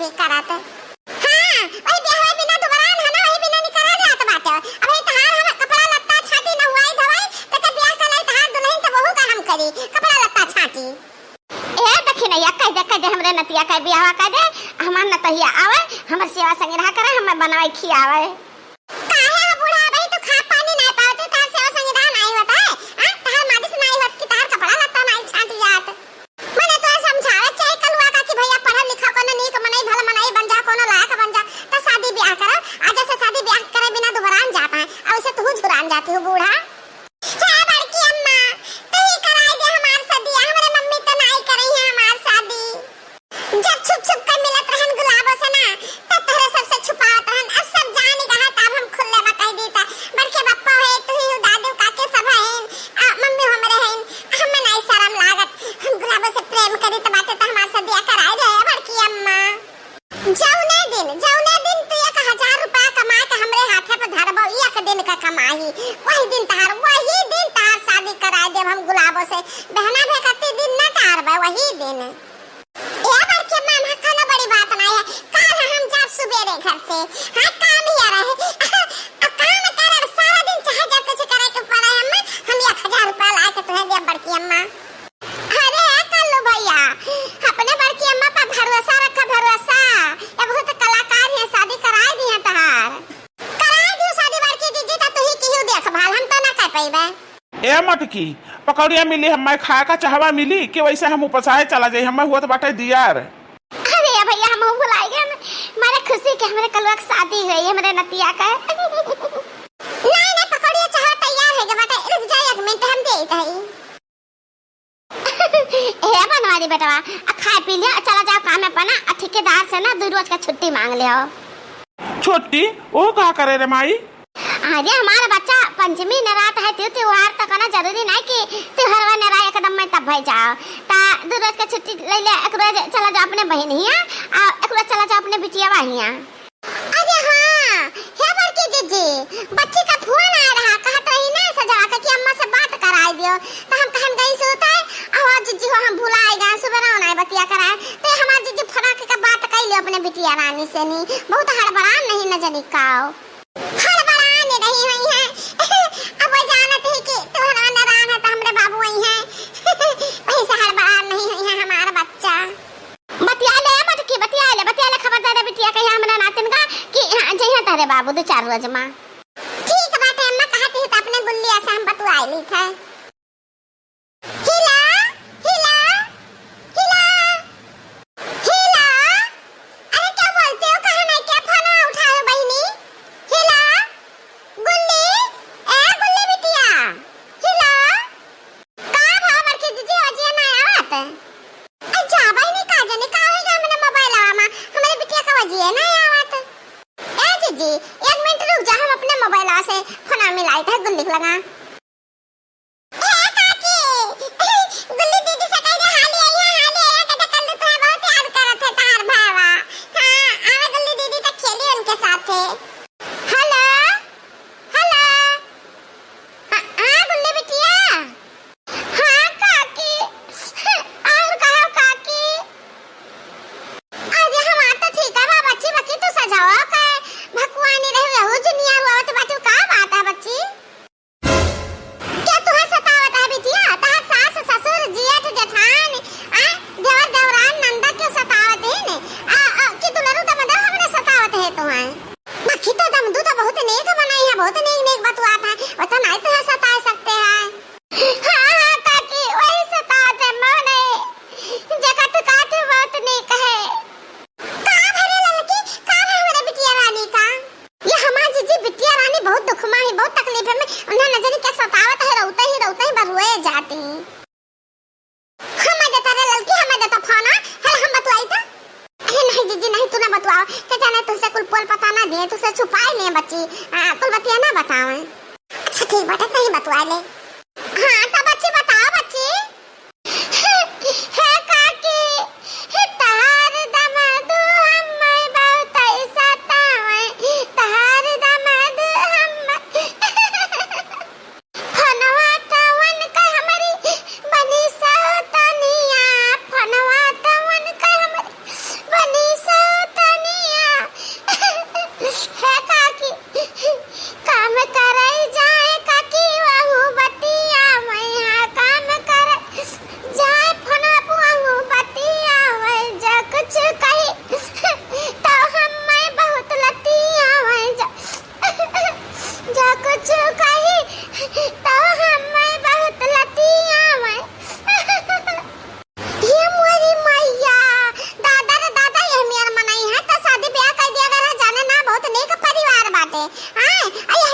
भी कराते। हां वही बियाह बिना दोबारा है ना, वही बिना निकरा जात बाटे। अब ई तहार हम कपड़ा लत्ता छाटी न हुआई दवाई त बियाह कलाई तहार दुल्हन त बहु का हम करी कपड़ा लत्ता छाटी। ए देखी नहीं कह दे हमरे नतिया का बियाह कह दे, हमार नतहिया आवे हमर सेवा संग रहा करे, हम बनावे खियावे। काहे हो बूढ़ा भाई तू खा पानी नहीं पावते तार सेवा संग रहा नहीं होता है। हां तहार मादिस नहीं होत कि तार कपड़ा लत्ता नहीं छाटी जात। मने तो समझावे चाहे कलवा का कि भैया पढ़ा लिखा कोनो नीक मनई भला मनई बन जा, कोनो लायक बन जा त शादी ब्याह करो। आज से शादी ब्याह करे बिना दोबारा जाता है और उसे तू झुरान जाती हो बूढ़ा। क्या बड़की अम्मा तू ही कराई दे हमार शादी, हमरे मम्मी तो नहीं करई है हमार शादी। जब छुप छुप कर मिलत रहन गुलाबों से ना तब तोरे सबसे छुपावत रहन, अब सब जान गया तब हम खुले में कह देता बड़के बप्पा है तू ही दादू काके सब है मम्मी हमरे है, हमें नहीं शर्म लागत, हम गुलाबों से प्रेम करी त बाटे त हमार शादी कराई दे बड़की अम्मा। जौने दिन तू 1000 रुपया कमा के हमरे हाथे पे धरबो, एक दिन का कमाई वही दिन तार शादी कराई देब हम गुलाबों से। बहना भेकती दिन ना तारबे वही दिन। ए बड़के मां हकना बड़ी बात नहीं है, कल हम जब सुबेरे घर से हां काम ही रहे अब काम कर सारा दिन चाहे जब कुछ करे के पड़े अम्मा हम 1000 रुपया ला के तुम्हें दे बड़की अम्मा। अरे कल्लू भैया अपने बड़की अम्मा पर भरोसा रखा, भरोसा ये बहुत कलाकार है, शादी कराई दी है तहार कराई दी शादी बड़की जीजी त तू ही किहू देखभाल हम तो ना कर पाइबे। ए मटकी पकौड़िया मिली हमें खाए का चाहवा मिली कि वैसे हम उपसाए चला जाए, हमें हुआ तो बाटे दियार। अरे भैया हम भुलाई गए मारे खुशी के हमारे कलवा की शादी हुई है हमारे नतिया का। नहीं पकौड़िया चाह तैयार है बेटा, रुक जा एक मिनट हम दे दई। ए बनवारी बेटवा खा पी लिया चला जाओ काम में पना, ठेकेदार से ना 2 रोज का छुट्टी मांग ले आओ। छुट्टी वो का करे रे माई? अरे हमारा बच्चा पंचमी नरात है त्योहार तक ना जरूरी नहीं कि त्योहार नरा एकदम में तब भाई जाओ ता 2 रोज का छुट्टी ले ले, एक रोज चला जाओ अपने बहन हिया और एक रोज चला जाओ अपने बिटिया वाहिया। अरे हां हे बड़की जीजी बच्ची का फोन आ रहा, कहत रही ना सजवा के कि अम्मा से बात कराई दियो तो हम कहन गई सोता है आवाज जीजी हो हम भुलाए गए सुबह ना बतिया कराए तो हमार जीजी फटाक के बात कई ले अपने बिटिया रानी से नी बहुत हड़बड़ान नहीं न जनी काओ हड़बड़ान रही हुई है। अब वो जानत है कि तुम्हारा नारायण है तो हमरे बाबू वही है वही से हड़बड़ान नहीं हुई है हमारा बच्चा। बतिया ले खबरदार बिटिया कहीं हमरा नातिन का कि जइहा तारे बाबू 2-4 रोज मां। ठीक बात है अम्मा कहती है तो अपने गुल्ली ऐसा हम बतुआई ली था। हिला हिला हिला हिला अरे क्या बोलते हो, कहां नहीं क्या फोन उठाओ बहनी। हिला गुल्ली ए गुल्ली बिटिया हिला का भाव मरके जीजी अजिया ना आवत। अच्छा बहनी का जाने का होगा मेरा मोबाइल आवा हमारे बिटिया का अजिया ना आवत। ए जीजी 1 मिनट रुक जा, हम अपने मोबाइल से फोन मिलाई था गुल्ली लगा। गुल्ली दीदी से कह दे हाली आई कहते कल तो बहुत याद करत है तार भावा। हां आवे गुल्ली दीदी तक खेली उनके साथ है। हेलो हेलो हां गुल्ली बिटिया हां काकी और कहो काकी। अरे हम आता ठीक है बच्ची बच्ची तो सजाओ का भगवानी रहे हो दुनिया हुआ तो बात का बात है बच्ची क्या तुम्हें सतावत है बिटिया तार सास ससुर जेठ जेठान देवर देवरान नंदा क्यों सतावत है ने कि दुलरू दम हमने सतावत है तुम्हें मक्खी तो दम दूध बहुत नेक बनाई है, बहुत नेक बतुआत है वो तो नहीं तो सता सकते हैं। हां काकी वही सतावत है मोने जगत काटे बात नहीं कहे का भरे लड़की का हमारे बिटिया रानी का ये हमारी जीजी बिटिया रानी बहुत दुख में है, बहुत तकलीफ में उन्हें नजर के सतावत है, रोते ही बरुए जाती हम देता रे लड़की हमें देता फोन हल हम बतवाई था। अरे नहीं जीजी नहीं तू ना बतवाओ के जाने तुझसे कुल पोल पता ना दे तुझसे छुपाई ले बच्ची कुल बतिया ना बतावे। अच्छा ठीक बेटा नहीं बतवा ले। हां तब बच्ची बताओ बच्ची है काकी तार दमादू हम बहुत ऐसा तावे तार दमादू हम फनवा तवन का हमारी बनी सौतनिया फनवा तवन का हमारी बनी सौत बाटे। हां आई